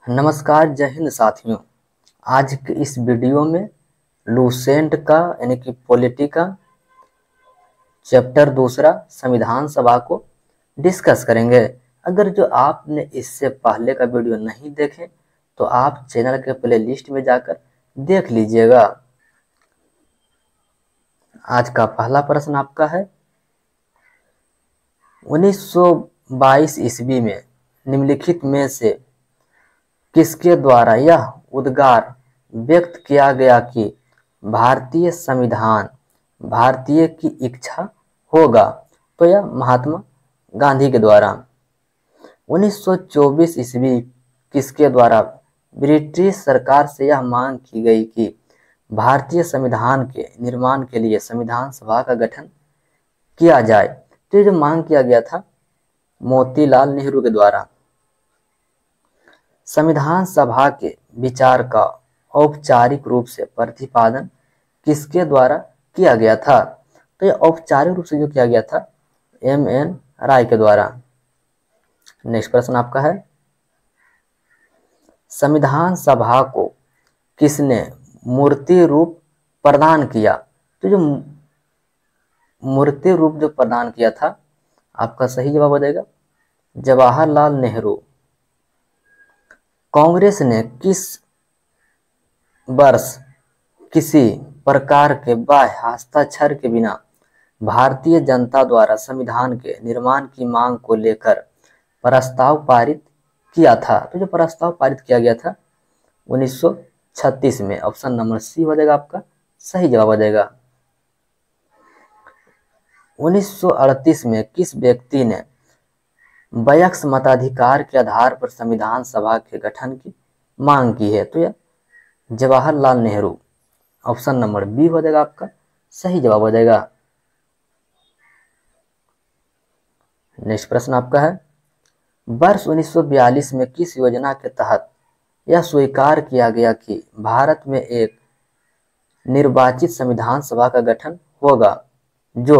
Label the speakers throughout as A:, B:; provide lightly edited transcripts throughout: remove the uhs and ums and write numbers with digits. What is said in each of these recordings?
A: नमस्कार, जय हिंद साथियों। आज के इस वीडियो में लूसेंट का यानी कि पॉलिटी का चैप्टर दूसरा संविधान सभा को डिस्कस करेंगे। अगर जो आपने इससे पहले का वीडियो नहीं देखे तो आप चैनल के प्लेलिस्ट में जाकर देख लीजिएगा। आज का पहला प्रश्न आपका है, 1922 ईस्वी में निम्नलिखित में से किसके द्वारा यह उद्गार व्यक्त किया गया कि भारतीय संविधान भारतीय की इच्छा होगा? तो यह महात्मा गांधी के द्वारा। 1924 ईस्वी किसके द्वारा ब्रिटिश सरकार से यह मांग की गई कि भारतीय संविधान के निर्माण के लिए संविधान सभा का गठन किया जाए? तो ये जो मांग किया गया था मोतीलाल नेहरू के द्वारा। संविधान सभा के विचार का औपचारिक रूप से प्रतिपादन किसके द्वारा किया गया था? तो यह औपचारिक रूप से जो किया गया था M.N. राय के द्वारा। नेक्स्ट प्रश्न आपका है, संविधान सभा को किसने मूर्ति रूप प्रदान किया? तो जो मूर्ति रूप जो प्रदान किया था, आपका सही जवाब हो जाएगा जवाहरलाल नेहरू। कांग्रेस ने किस वर्ष किसी प्रकार के बाह्य हस्ताक्षर के बिना भारतीय जनता द्वारा संविधान के निर्माण की मांग को लेकर प्रस्ताव पारित किया था? तो जो प्रस्ताव पारित किया गया था 1936 में। ऑप्शन नंबर सी हो जाएगा आपका सही जवाब हो जाएगा। 1938 में किस व्यक्ति ने वयस्क मताधिकार के आधार पर संविधान सभा के गठन की मांग की है? तो यह Jawaharlal Nehru. Option number B हो जाएगा आपका सही जवाब हो जाएगा। नेक्स्ट प्रश्न आपका है, वर्ष 1942 में किस योजना के तहत यह स्वीकार किया गया कि भारत में एक निर्वाचित संविधान सभा का गठन होगा जो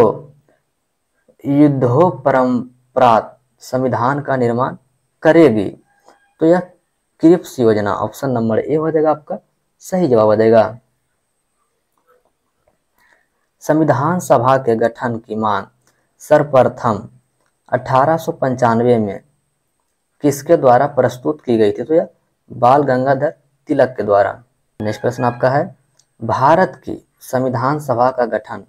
A: युद्धोपरंपरागत संविधान का निर्माण करेगी? तो यह क्रिप्स योजना। ऑप्शन नंबर ए हो जाएगा आपका सही जवाब हो जाएगा। संविधान सभा के गठन की मांग सर्वप्रथम 1895 में किसके द्वारा प्रस्तुत की गई थी? तो यह बाल गंगाधर तिलक के द्वारा। नेक्स्ट प्रश्न आपका है, भारत की संविधान सभा का गठन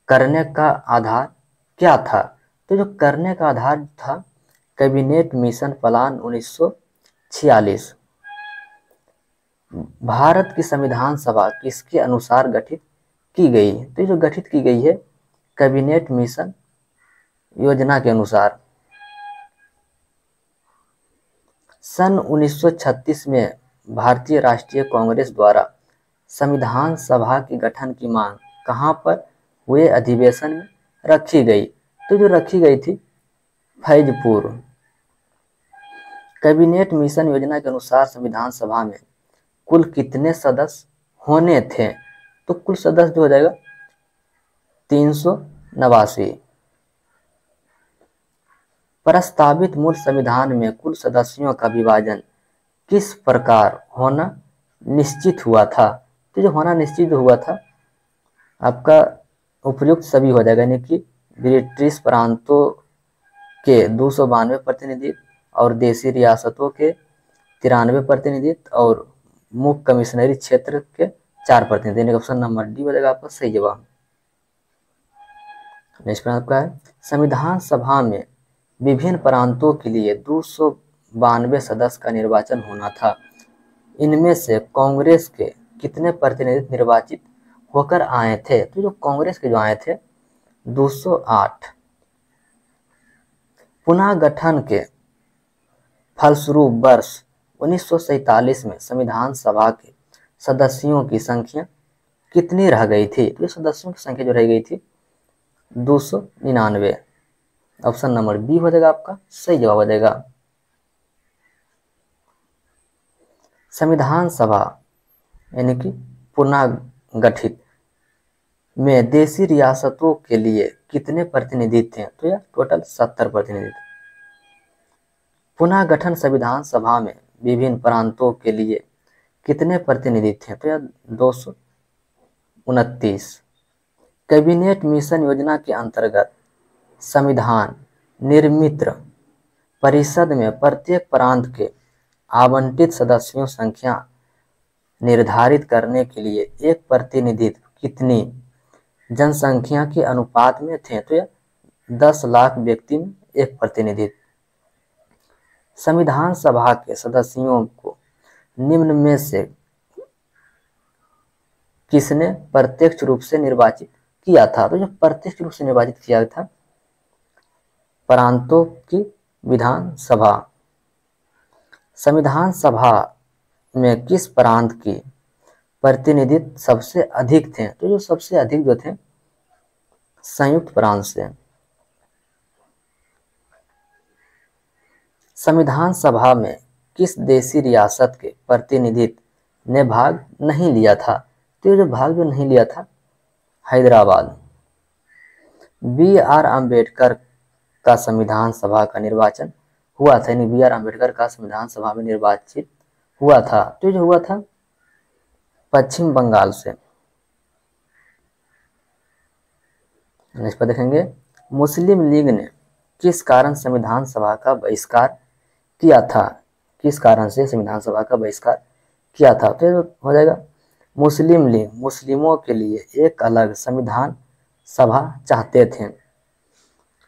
A: करने का आधार क्या था? तो जो करने का आधार था कैबिनेट मिशन प्लान 1946। भारत की संविधान सभा किसके अनुसार गठित की गई? तो ये जो गठित की गई है कैबिनेट मिशन योजना के अनुसार। सन 1936 में भारतीय राष्ट्रीय कांग्रेस द्वारा संविधान सभा के गठन की मांग कहां पर हुए अधिवेशन में रखी गई? तो जो रखी गई थी फैजपुर। कैबिनेट मिशन योजना के अनुसार संविधान सभा में कुल कितने सदस्य होने थे? तो कुल सदस्य जो हो जाएगा 389। प्रस्तावित मूल संविधान में कुल सदस्यों का विभाजन किस प्रकार होना निश्चित हुआ था? तो जो होना निश्चित हुआ था आपका उपयुक्त सभी हो जाएगा, यानी कि ब्रिटिश प्रांतों के 292 प्रतिनिधित्व और देशी रियासतों के 93 प्रतिनिधित्व और मुख्य कमिश्नरी क्षेत्र के 4 प्रतिनिधि। ऑप्शन नंबर डी हो जाएगा आपका सही जवाब। नेक्स्ट प्रश्न आपका है, संविधान सभा में विभिन्न प्रांतों के लिए 292 सदस्य का निर्वाचन होना था। इनमें से कांग्रेस के कितने प्रतिनिधि निर्वाचित होकर आए थे? तो जो कांग्रेस के जो आए थे 208। पुनः गठन के फलस्वरूप वर्ष 1947 में संविधान सभा के सदस्यों की संख्या कितनी रह गई थी? तो सदस्यों की संख्या जो रह गई थी 299। ऑप्शन नंबर बी हो जाएगा आपका सही जवाब हो जाएगा। संविधान सभा यानी कि पुनः गठित में देशी रियासतों के लिए कितने प्रतिनिधि थे? तो यह टोटल 70 प्रतिनिधि। पुनः गठन संविधान सभा में विभिन्न प्रांतों के लिए कितने प्रतिनिधि थे? तो यह 229। कैबिनेट मिशन योजना के अंतर्गत संविधान निर्मित परिषद में प्रत्येक प्रांत के आवंटित सदस्यों संख्या निर्धारित करने के लिए एक प्रतिनिधित्व कितनी जनसंख्या के अनुपात में थे? तो यह 10 लाख व्यक्ति में एक प्रतिनिधित्व। संविधान सभा के सदस्यों को निम्न में से किसने प्रत्यक्ष रूप से निर्वाचित किया था? तो जो प्रत्यक्ष रूप से निर्वाचित किया था, प्रांतों की विधानसभा। संविधान सभा में किस प्रांत की प्रतिनिधित्व सबसे अधिक थे? तो जो सबसे अधिक जो थे, संयुक्त प्रांत से। संविधान सभा में किस देशी रियासत के प्रतिनिधित्व ने भाग नहीं लिया था? तो ये जो भाग जो नहीं लिया था, हैदराबाद। B.R. अम्बेडकर का संविधान सभा का निर्वाचन हुआ था, यानी B.R. अम्बेडकर का संविधान सभा में निर्वाचित हुआ था, तो जो हुआ था पश्चिम बंगाल से। इस पर देखेंगे, मुस्लिम लीग ने किस कारण संविधान सभा का बहिष्कार किया था? किस कारण से संविधान सभा का बहिष्कार किया था? तो हो जाएगा, मुस्लिम लीग मुस्लिमों के लिए एक अलग संविधान सभा चाहते थे।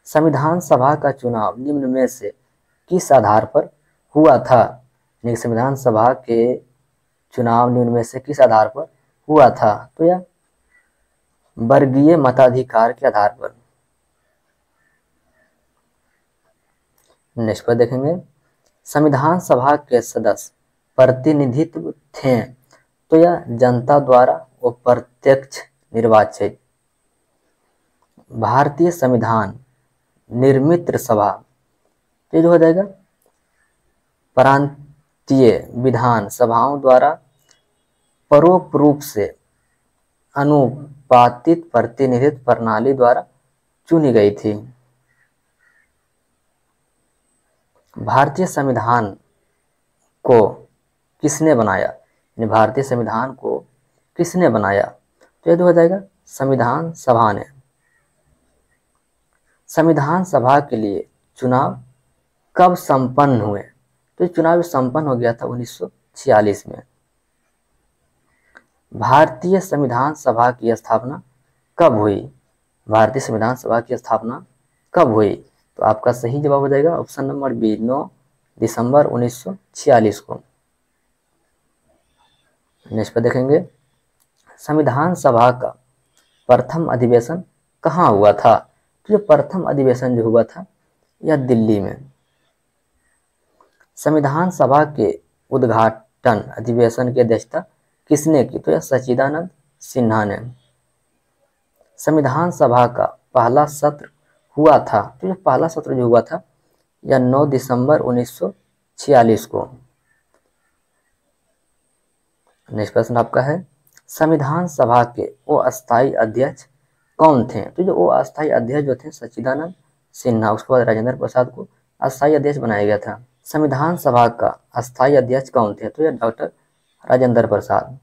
A: संविधान सभा का चुनाव निम्न में से किस आधार पर हुआ था? संविधान सभा के चुनाव निम्न में से किस आधार पर हुआ था? तो यह वर्गीय मताधिकार के आधार पर। नेक्स्ट पर देखेंगे, संविधान सभा के सदस्य प्रतिनिधित्व थे, तो यह जनता द्वारा वो प्रत्यक्ष निर्वाचित। भारतीय संविधान निर्मित सभा, तो जो हो जाएगा प्रांतीय विधान सभाओं द्वारा परोक्ष रूप से अनुपातित प्रतिनिधित्व प्रणाली द्वारा चुनी गई थी। भारतीय संविधान को किसने बनाया? भारतीय संविधान को किसने बनाया? तो ये हो जाएगा संविधान सभा ने। संविधान सभा के लिए चुनाव कब संपन्न हुए? तो चुनाव संपन्न हो गया था 1946 में। भारतीय संविधान सभा की स्थापना कब हुई? भारतीय संविधान सभा की स्थापना कब हुई? तो आपका सही जवाब हो जाएगा ऑप्शन नंबर बी, 9 दिसंबर 1946 को। नेक्स्ट पर देखेंगे, संविधान सभा का प्रथम अधिवेशन कहाँ हुआ था? तो जो प्रथम अधिवेशन जो हुआ था, यह दिल्ली में। संविधान सभा के उद्घाटन अधिवेशन की अध्यक्षता किसने की? तो यह सच्चिदानंद सिन्हा ने। संविधान सभा का पहला सत्र हुआ था, तो यह पहला सत्र जो हुआ था, यह 9 दिसंबर 1946 को। नेक्स्ट प्रश्न आपका है, संविधान सभा के वो अस्थायी अध्यक्ष कौन थे? तो जो वो अस्थायी अध्यक्ष जो थे, सच्चिदानंद सिन्हा। उसके बाद राजेंद्र प्रसाद को अस्थायी अध्यक्ष बनाया गया था। संविधान सभा का अस्थायी अध्यक्ष कौन थे? तो यह डॉक्टर राजेंद्र प्रसाद।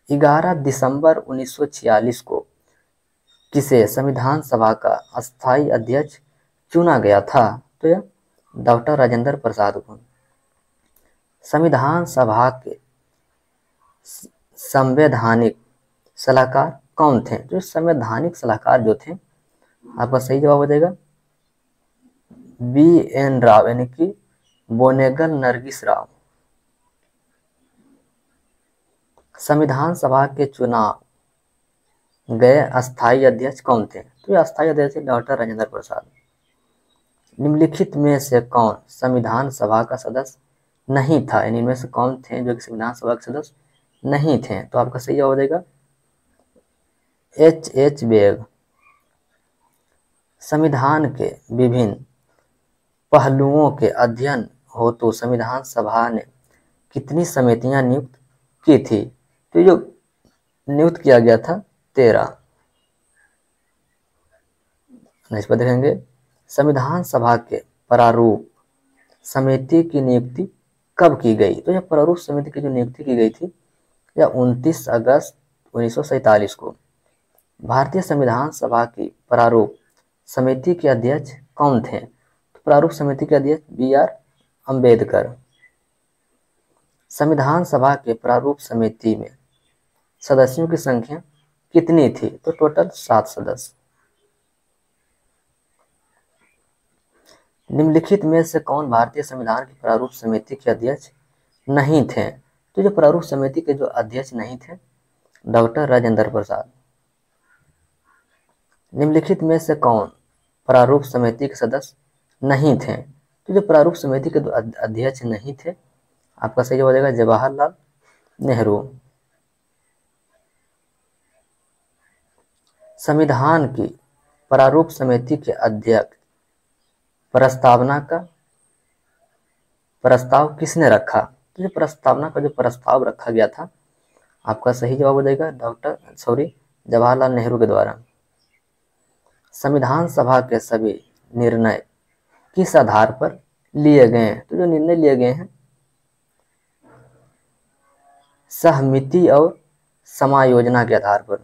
A: 11 दिसंबर 1946 को किसे संविधान सभा का अस्थायी अध्यक्ष चुना गया था? तो यह डॉक्टर राजेंद्र प्रसाद को। संविधान सभा के संवैधानिक सलाहकार कौन थे? जो संवैधानिक सलाहकार जो थे, आपका सही जवाब हो जाएगा B.N. राव, यानी कि बोनेगल नरगिस राव। संविधान सभा के चुनाव गए अस्थायी अध्यक्ष कौन थे? तो ये अस्थायी अध्यक्ष डॉक्टर राजेंद्र प्रसाद। निम्नलिखित में से कौन संविधान सभा का सदस्य नहीं था? यानी इनमें से कौन थे जो कि संविधान सभा के सदस्य नहीं थे? तो आपका सही जवाब हो जाएगा H.H. बेग। संविधान के विभिन्न पहलुओं के अध्ययन हो तो संविधान सभा ने कितनी समितियां नियुक्त की थी? तो जो नियुक्त किया गया था 13। नेक्स्ट पर देखेंगे, संविधान सभा के प्रारूप समिति की नियुक्ति कब की गई? तो यह प्रारूप समिति की जो नियुक्ति की गई थी यह 29 अगस्त 1947 को। भारतीय संविधान सभा की प्रारूप समिति के अध्यक्ष कौन थे? तो प्रारूप समिति के अध्यक्ष BR अम्बेडकर। संविधान सभा के प्रारूप समिति में सदस्यों की संख्या कितनी थी? तो टोटल 7 सदस्य। निम्नलिखित में से कौन भारतीय संविधान की प्रारूप समिति के अध्यक्ष नहीं थे? तो जो प्रारूप समिति के जो अध्यक्ष नहीं थे, डॉक्टर राजेंद्र प्रसाद। निम्नलिखित में से कौन प्रारूप समिति के सदस्य नहीं थे? तो जो प्रारूप समिति के अध्यक्ष नहीं थे, आपका सही हो जाएगा जवाहरलाल नेहरू। संविधान की प्रारूप समिति के अध्यक्ष प्रस्तावना का प्रस्ताव किसने रखा? तो जो प्रस्तावना का जो प्रस्ताव रखा गया था, आपका सही जवाब हो जाएगा जवाहरलाल नेहरू के द्वारा। संविधान सभा के सभी निर्णय किस आधार पर लिए गए हैं? तो जो निर्णय लिए गए हैं सहमति और समायोजना के आधार पर।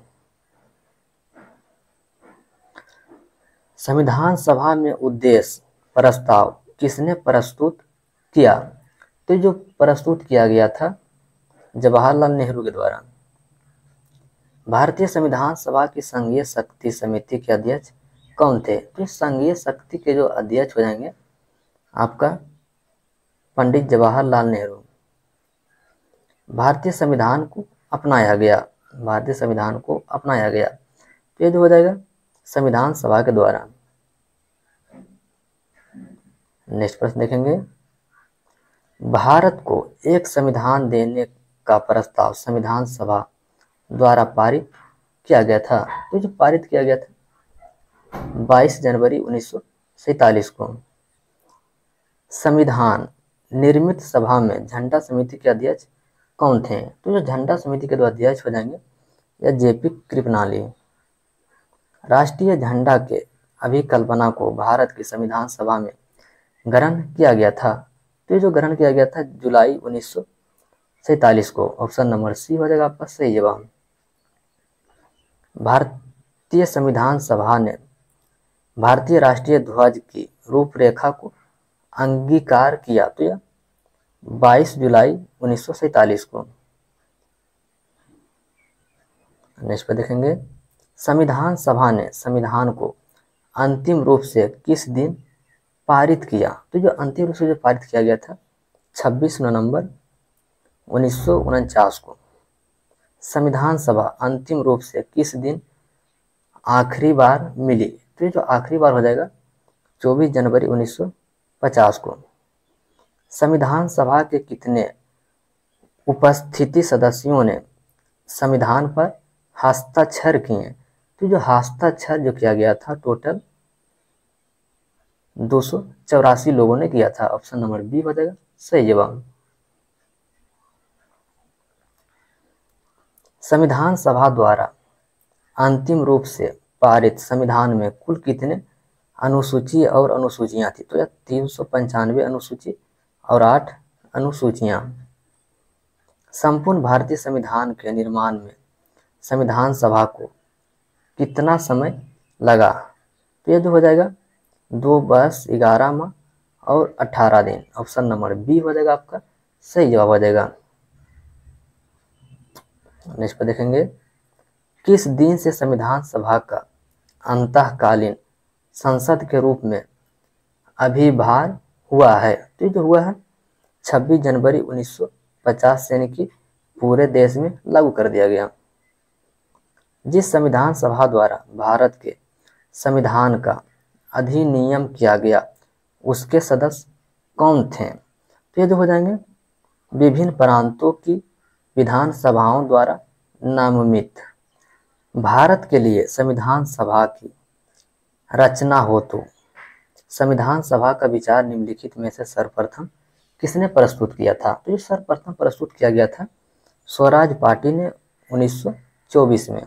A: संविधान सभा में उद्देश्य प्रस्ताव किसने प्रस्तुत किया? तो जो प्रस्तुत किया गया था जवाहरलाल नेहरू के द्वारा। भारतीय संविधान सभा की संघीय शक्ति समिति के अध्यक्ष कौन थे? तो संघीय शक्ति के जो अध्यक्ष हो जाएंगे आपका पंडित जवाहरलाल नेहरू। भारतीय संविधान को अपनाया गया, भारतीय संविधान को अपनाया गया, तो ये जो हो जाएगा संविधान सभा के द्वारा। नेक्स्ट प्रश्न देखेंगे, भारत को एक संविधान देने का प्रस्ताव संविधान सभा द्वारा पारित किया गया था। तो जो पारित किया गया था 22 जनवरी 1947 को। संविधान निर्मित सभा में झंडा समिति के अध्यक्ष कौन थे? तो जो झंडा समिति के दो अध्यक्ष हो जाएंगे या JP कृपलानी। राष्ट्रीय झंडा के अभिकल्पना को भारत की संविधान सभा में ग्रहण किया गया था। तो जो ग्रहण किया गया था जुलाई 1947 को। ऑप्शन नंबर C हो जाएगा आपका सही जवाब। भारतीय संविधान सभा ने भारतीय राष्ट्रीय ध्वज की रूपरेखा को अंगीकार किया। तो यह 22 जुलाई 1947 को। नेक्स्ट पे देखेंगे, संविधान सभा ने संविधान को अंतिम रूप से किस दिन पारित किया? तो जो अंतिम रूप से जो पारित किया गया था 26 नवंबर 1949 को। संविधान सभा अंतिम रूप से किस दिन आखिरी बार मिली? तो जो आखिरी बार हो जाएगा 24 जनवरी 1950 को। संविधान सभा के कितने उपस्थिति सदस्यों ने संविधान पर हस्ताक्षर किए? तो जो हस्ताक्षर जो किया गया था टोटल 284 लोगों ने किया था। ऑप्शन नंबर B हो जाएगा सही जवाब। संविधान सभा द्वारा अंतिम रूप से पारित संविधान में कुल कितने अनुसूची और अनुसूचियां थी? तो यह 395 अनुसूची और 8 अनुसूचियां। संपूर्ण भारतीय संविधान के निर्माण में संविधान सभा को कितना समय लगा? तो यह जो हो जाएगा 2 वर्ष 11 माह और 18 दिन। ऑप्शन नंबर B हो जाएगा आपका सही जवाब हो जाएगा। नेक्स्ट पर देखेंगे, किस दिन से संविधान सभा का अंतःकालीन संसद के रूप में अभिभार हुआ है? तो जो हुआ है 26 जनवरी 1950 से, यानी कि पूरे देश में लागू कर दिया गया। जिस संविधान सभा द्वारा भारत के संविधान का अधिनियम किया गया उसके सदस्य कौन थे? तो ये जो हो जाएंगे विभिन्न प्रांतों की विधान सभाओं द्वारा नामित। भारत के लिए संविधान सभा की रचना हो तो संविधान सभा का विचार निम्नलिखित में से सर्वप्रथम किसने प्रस्तुत किया था? तो ये सर्वप्रथम प्रस्तुत किया गया था स्वराज पार्टी ने 1924 में।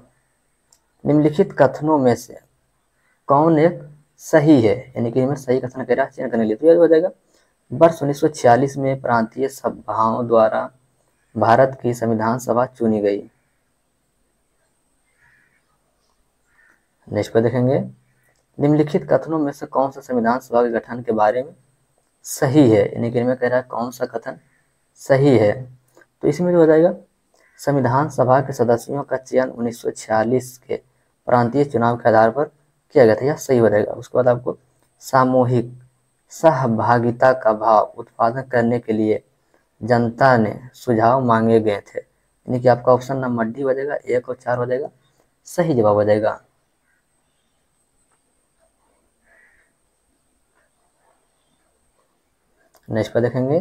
A: निम्नलिखित कथनों में से कौन एक सही है? यानी कि मैं सही कथन कह रहा चयन करने लिए। तो यह हो जाएगा वर्ष 1946 में प्रांतीय सभाओं द्वारा भारत की संविधान सभा चुनी गई। नेक्स्ट पर देखेंगे, निम्नलिखित कथनों में से कौन सा संविधान सभा के गठन के बारे में सही है, यानी कि इनमें कह रहा है कौन सा कथन सही है। तो इसमें जो हो जाएगा, संविधान सभा के सदस्यों का चयन 1946 के प्रांतीय चुनाव के आधार पर किया गया था, यह सही हो जाएगा। उसके बाद आपको सामूहिक सहभागिता का भाव उत्पादन करने के लिए जनता ने सुझाव मांगे गए थे, यानी कि आपका ऑप्शन नंबर डी हो जाएगा, 1 और 4 हो जाएगा, सही जवाब हो जाएगा। नेक्स्ट पर देखेंगे,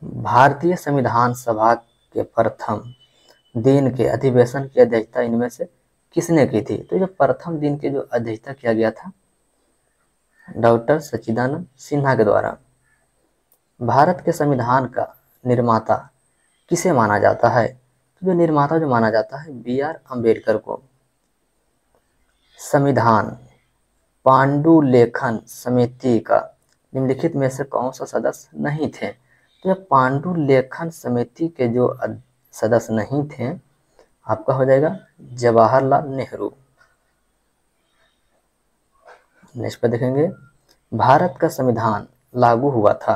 A: भारतीय संविधान सभा के प्रथम दिन के अधिवेशन की अध्यक्षता इनमें से किसने की थी? तो जो प्रथम दिन के जो अध्यक्षता किया गया था, डॉक्टर सच्चिदानंद सिन्हा के द्वारा। भारत के संविधान का निर्माता किसे माना जाता है? तो जो निर्माता जो माना जाता है, B.R. अम्बेडकर को। संविधान पांडुलेखन समिति का निम्नलिखित में से कौन सा सदस्य नहीं थे? तो पांडुलेखन समिति के जो सदस्य नहीं थे, आपका हो जाएगा जवाहरलाल नेहरू। नेक्स्ट पर देखेंगे, भारत का संविधान लागू हुआ था।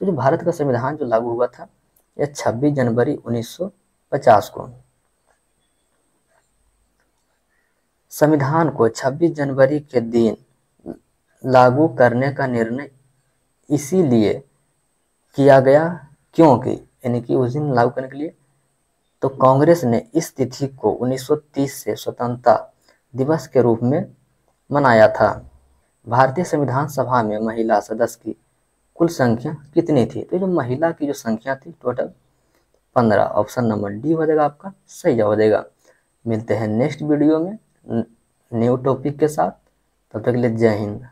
A: तो जो भारत का संविधान जो लागू हुआ था, यह 26 जनवरी 1950 को। संविधान को 26 जनवरी के दिन लागू करने का निर्णय इसीलिए किया गया क्योंकि, यानी कि उस दिन लागू करने के लिए, तो कांग्रेस ने इस तिथि को 1930 से स्वतंत्रता दिवस के रूप में मनाया था। भारतीय संविधान सभा में महिला सदस्य की कुल संख्या कितनी थी? तो जो महिला की जो संख्या थी टोटल 15, ऑप्शन नंबर डी हो जाएगा आपका, सही जवाब हो जाएगा। मिलते हैं नेक्स्ट वीडियो में न्यू टॉपिक के साथ, तब तक के लिए जय हिंद।